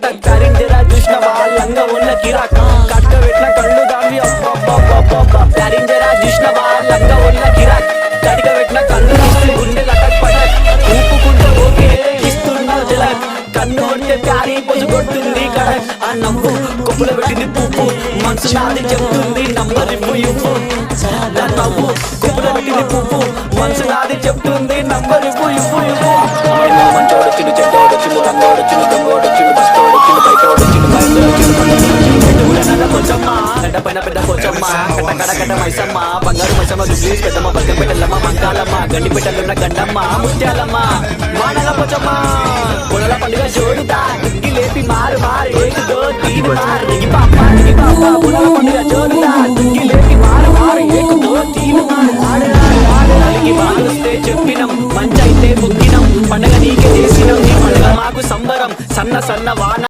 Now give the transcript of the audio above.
కటక్ ప్యారింజరా చూసిన వాళ్ళంగా ఉన్న కిరాక్ కట్ట పెట్టిన కళ్ళు దాన్ని ప్యారింజరా చూసిన వాళ్ళంగా ఉన్న కిరాక్ కటిక పెట్టిన కళ్ళు దాన్ని గుండె లటక్ పటక్ ఊపుకుంటే ఓకే ఇస్తున్నా జలక్ కన్ను కొట్టే ప్యారీ పొజు కొట్టుంది కడక్ ఆ నవ్వు కొప్పుల పెట్టింది పువ్వు మనసు నాది చెప్తుంది నంబర్ ఇవ్వు ఇవ్వు నా నవ్వు కొప్పుల పెట్టింది పువ్వు మనసు నాది చెప్తుంది నంబర్ ఇవ్వు ఇవ్వు ఇవ్వు మంచోడొచ్చిండు చెడ్డోడొచ్చిండు తంగోడొచ్చిండు దొంగోడొచ్చిండు బస్తోడొచ్చిండు బయటోడొచ్చిండు గడ్డ పైన పెద్ద పోచమ్మ కట్ట కడ కట్ట మైసమ్మ బంగారు మైసమ్మ దుబ్లీస్ పెద్దమ్మ బల్గం పెట్టల్లమ్మ మంకాలమ్మ గండి పెట్టలున్న గండమ్మ ముత్యాలమ్మ మానల పోచమ్మ పొలల పండుగ జోడుతా దిగ్గి లేపి మారు మారు ఏకుదో తీరు మారు దిగి పాప పొలల పండుగ జోడుతా దిగ్గి లేపి మారు మారు ఏకుదో తీరు మారు ఆడడానికి బాగుస్తే చెప్పినం మంచైతే బుక్కినం పండగ నీకే చేసినం నీ పండుగ మాకు సంబరం సన్న సన్న వాన